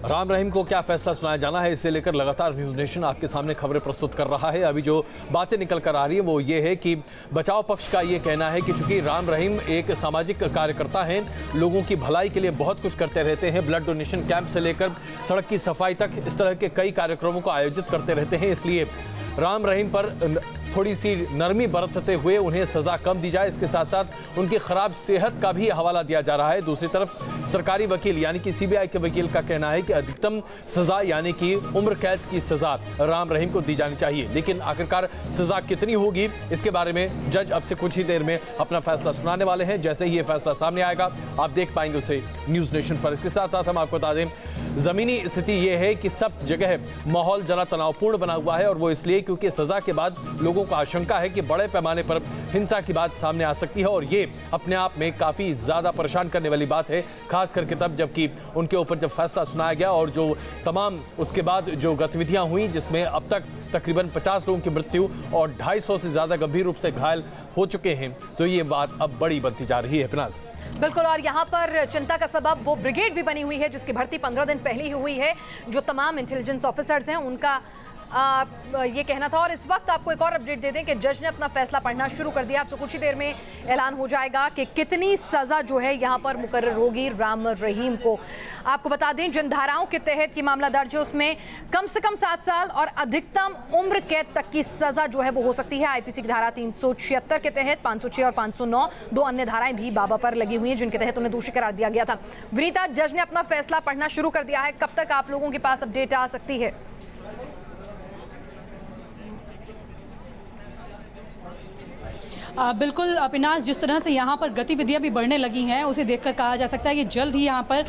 राम रहीम को क्या फैसला सुनाया जाना है, इसे लेकर लगातार न्यूज़ नेशन आपके सामने खबरें प्रस्तुत कर रहा है। अभी जो बातें निकल कर आ रही है वो ये है कि बचाव पक्ष का ये कहना है कि चूंकि राम रहीम एक सामाजिक कार्यकर्ता हैं, लोगों की भलाई के लिए बहुत कुछ करते रहते हैं, ब्लड डोनेशन कैंप से लेकर सड़क की सफाई तक इस तरह के कई कार्यक्रमों को आयोजित करते रहते हैं, इसलिए राम रहीम पर थोड़ी सी नरमी बरतते हुए उन्हें सजा कम दी जाए। इसके साथ साथ उनकी खराब सेहत का भी हवाला दिया जा रहा है। दूसरी तरफ सरकारी वकील यानी कि सीबीआई के वकील का कहना है कि अधिकतम सजा यानी कि उम्र कैद की सजा राम रहीम को दी जानी चाहिए, लेकिन आखिरकार सजा कितनी होगी इसके बारे में जज अब से कुछ ही देर में अपना फैसला सुनाने वाले हैं। जैसे ही ये फैसला सामने आएगा आप देख पाएंगे उसे न्यूज़ नेशन पर। इसके साथ साथ हम आपको बता दें जमीनी स्थिति ये है कि सब जगह माहौल जरा तनावपूर्ण बना हुआ है, और वो इसलिए क्योंकि सजा के बाद लोगों को आशंका है कि बड़े पैमाने पर हिंसा की बात सामने आ सकती है, और ये अपने आप में काफी ज्यादा परेशान करने वाली बात है, खास करके तब जबकि उनके ऊपर जब फैसला सुनाया गया और जो तमाम उसके बाद जो गतिविधियां हुई जिसमें अब तक तकरीबन 50 लोगों की मृत्यु और 250 से ज्यादा गंभीर रूप से घायल हो चुके हैं, तो ये बात अब बड़ी बनती जा रही है। पिनाज बिल्कुल, और यहाँ पर चिंता का सबब वो ब्रिगेड भी बनी हुई है जिसकी भर्ती 15 दिन पहले ही हुई है। जो तमाम इंटेलिजेंस ऑफिसर्स हैं उनका ये कहना था। और इस वक्त आपको एक और अपडेट दे दें कि जज ने अपना फैसला पढ़ना शुरू कर दिया। अब तो कुछ ही देर में ऐलान हो जाएगा कि कितनी सजा जो है यहाँ पर मुकर्रर होगी राम रहीम को। आपको बता दें जिन धाराओं के तहत ये मामला दर्ज है उसमें कम से कम 7 साल और अधिकतम उम्र कैद तक की सजा जो है वो हो सकती है। आईपीसी की धारा 376 के तहत 506 और 509 दो अन्य धाराएं भी बाबा पर लगी हुई हैं जिनके तहत उन्हें दोषी करार दिया गया था। विनीता, जज ने अपना फैसला पढ़ना शुरू कर दिया है, कब तक आप लोगों के पास अपडेट आ सकती है? बिल्कुल अविनाश, जिस तरह से यहाँ पर गतिविधियाँ भी बढ़ने लगी हैं उसे देखकर कहा जा सकता है कि जल्द ही यहाँ पर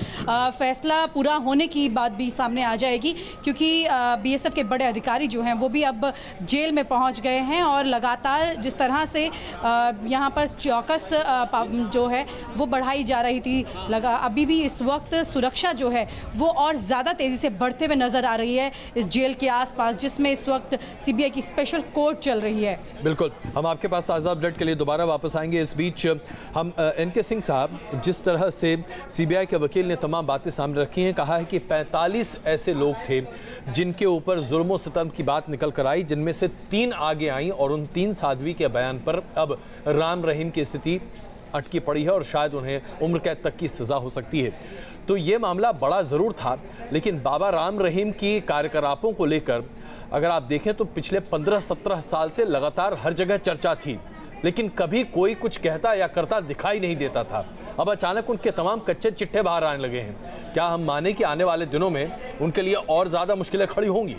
फैसला पूरा होने की बात भी सामने आ जाएगी, क्योंकि बीएसएफ के बड़े अधिकारी जो हैं वो भी अब जेल में पहुँच गए हैं। और लगातार जिस तरह से यहाँ पर चौकस जो है वो बढ़ाई जा रही थी, अभी भी इस वक्त सुरक्षा जो है वो और ज़्यादा तेज़ी से बढ़ते हुए नज़र आ रही है इस जेल के आसपास, जिसमें इस वक्त सीबीआई की स्पेशल कोर्ट चल रही है। बिल्कुल, हम आपके पास ताज़ा अपडेट के लिए दोबारा वापस आएंगे। इस बीच हम एनके सिंह साहब, जिस तरह से सीबीआई के वकील ने तमाम बातें सामने रखी हैं, कहा है कि 45 ऐसे लोग थे जिनके ऊपर जुल्म सितम की बात निकल कर आई, जिनमें से 3 आगे आई और उन 3 साध्वी के बयान पर अब राम रहीम की स्थिति अटकी पड़ी है और शायद उन्हें उम्र कैद तक की सजा हो सकती है। तो ये मामला बड़ा ज़रूर था, लेकिन बाबा राम रहीम की कार्यकलापों को लेकर अगर आप देखें तो पिछले 15-17 साल से लगातार हर जगह चर्चा थी, लेकिन कभी कोई कुछ कहता या करता दिखाई नहीं देता था। अब अचानक उनके तमाम कच्चे चिट्ठे बाहर आने लगे हैं। क्या हम माने कि आने वाले दिनों में उनके लिए और ज़्यादा मुश्किलें खड़ी होंगी?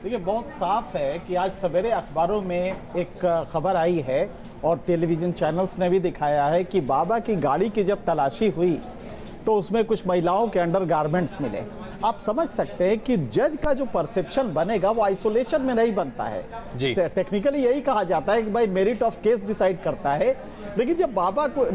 देखिए, बहुत साफ है कि आज सवेरे अखबारों में एक खबर आई है और टेलीविज़न चैनल्स ने भी दिखाया है कि बाबा की गाड़ी की जब तलाशी हुई तो उसमें कुछ महिलाओं के अंडर गारमेंट्स मिले। आप समझ सकते हैं कि जज का जो परसेप्शन बनेगा वो आइसोलेशन में नहीं बनता है जी। टेक्निकली यही कहा जाता है कि भाई मेरिट ऑफ केस डिसाइड करता है, लेकिन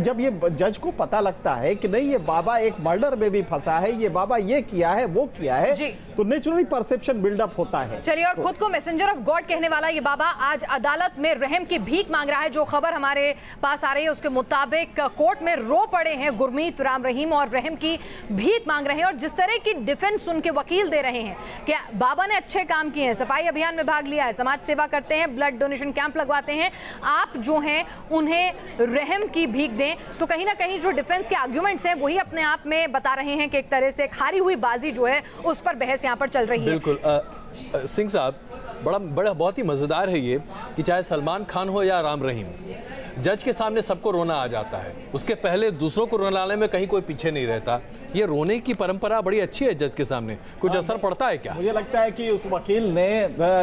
जब ये जज को पता लगता है कि नहीं ये बाबा एक मर्डर में भी फंसा है, ये बाबा ये किया है वो किया है, तो नेचुरली परसेप्शन बिल्डअप होता है। चलिए, और खुद को मैसेंजर ऑफ गॉड कहने वाला ये बाबा आज अदालत में रहम की भीख मांग रहा है। जो खबर हमारे पास आ रही है उसके मुताबिक कोर्ट में रो पड़े हैं गुरमीत राम रहीम और रहम की भीख मांग रहे हैं। और जिस तरह की डिफेंस उनके वकील दे रहे हैं कि बाबा ने अच्छे काम किए हैं, सफाई अभियान में भाग लिया है, समाज सेवा करते हैं, ब्लड डोनेशन कैंप लगवाते हैं, आप जो हैं उन्हें रहम की भीख दें, तो कहीं ना कहीं जो डिफेंस के आर्गुमेंट्स हैं वही अपने आप में बता रहे हैं कि एक तरह से हारी हुई बाजी जो है उस पर बहस यहाँ पर चल रही है। बिल्कुल सिंह साहब, बड़ा बहुत ही मजेदार है ये कि चाहे सलमान खान हो या राम रहीम, जज के सामने सबको रोना आ जाता है, उसके पहले दूसरों को रुलाने में कहीं कोई पीछे नहीं रहता। ये रोने की परंपरा बड़ी अच्छी है जज के सामने, कुछ असर पड़ता है क्या? मुझे लगता है कि उस वकील ने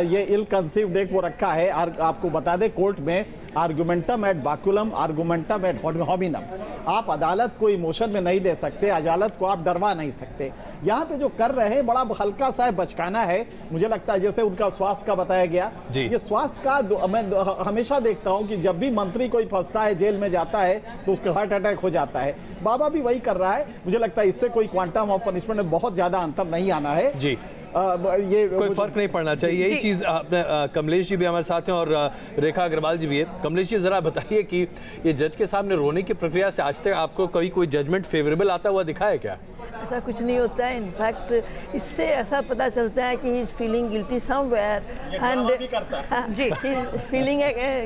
ये इल कंसीव्ड एक वो रखा है। आपको बता दें कोर्ट में आर्गुमेंटम एड बाकुलम, आर्गुमेंटम एड होमिनम। आप अदालत को इमोशन में नहीं ले सकते, अदालत को आप डरवा नहीं सकते। यहाँ पे जो कर रहे हैं बड़ा हल्का सा बचकाना है। मुझे लगता है जैसे उनका स्वास्थ्य का बताया गया, ये स्वास्थ्य का मैं हमेशा देखता हूँ कि जब भी मंत्री कोई फंसता है जेल में जाता है तो उसका हार्ट अटैक हो जाता है। बाबा भी वही कर रहा है। मुझे लगता है इससे कोई क्वांटम ऑफ पनिशमेंट में बहुत ज्यादा अंतर नहीं आना है जी। ये कोई फर्क नहीं पड़ना चाहिए, यही चीज कमलेश जी भी हमारे साथ हैं और रेखा अग्रवाल जी भी है। कमलेश जी जरा बताइए कि ये जज के सामने रोने की प्रक्रिया से आज तक आपको कोई जजमेंट फेवरेबल आता हुआ दिखा है क्या? ऐसा कुछ नहीं होता है। इनफैक्ट इससे ऐसा पता चलता है कि he is feeling guilty somewhere and जी he is feeling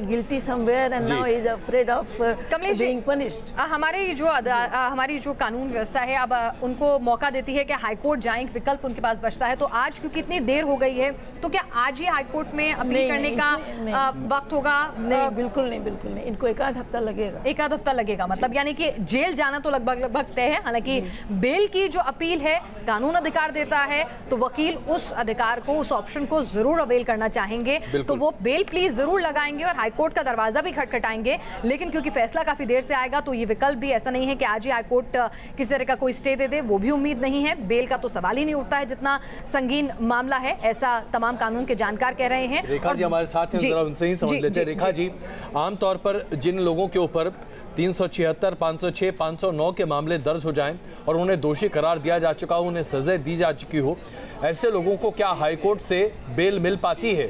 guilty somewhere and now he is afraid of being punished. हमारी जो कानून व्यवस्था है अब उनको मौका देती है कि हाईकोर्ट जाएं, एक विकल्प उनके पास बचता है। तो आज क्योंकि इतनी देर हो गई है तो क्या आज ही हाईकोर्ट में अपील करने का वक्त होगा? नहीं, बिल्कुल नहीं, बिल्कुल नहीं। इनको एक आध हफ्ता लगेगा। एक आध हफ्ता लगेगा, मतलब यानी कि जेल जाना तो लगभग तय है। हालांकि बेल की जो अपील है कानून अधिकार देता है, तो वकील उस अधिकार को, उस ऑप्शन को जरूर अवेल करना चाहेंगे, तो वो बेल प्लीज जरूर लगाएंगे और हाईकोर्ट का दरवाजा भी खटखटाएंगे। लेकिन क्योंकि फैसला काफी देर से आएगा तो ये विकल्प भी ऐसा नहीं है कि आज ही हाईकोर्ट किसी तरह का कोई स्टे दे दे, वो भी उम्मीद नहीं है। बेल का तो सवाल ही नहीं उठता है, जितना संगीन मामला है, ऐसा तमाम कानून के जानकार कह रहे हैं। रेखा जी हमारे साथ हैं, जरा उनसे ही समझ लेते हैं। रेखा जी, आमतौर पर जिन लोगों के ऊपर 376, 506, 509 के मामले दर्ज हो जाएं और उन्हें दोषी करार दिया जा चुका हो, उन्हें सजा दी जा चुकी हो, ऐसे लोगों को क्या हाईकोर्ट से बेल मिल पाती है?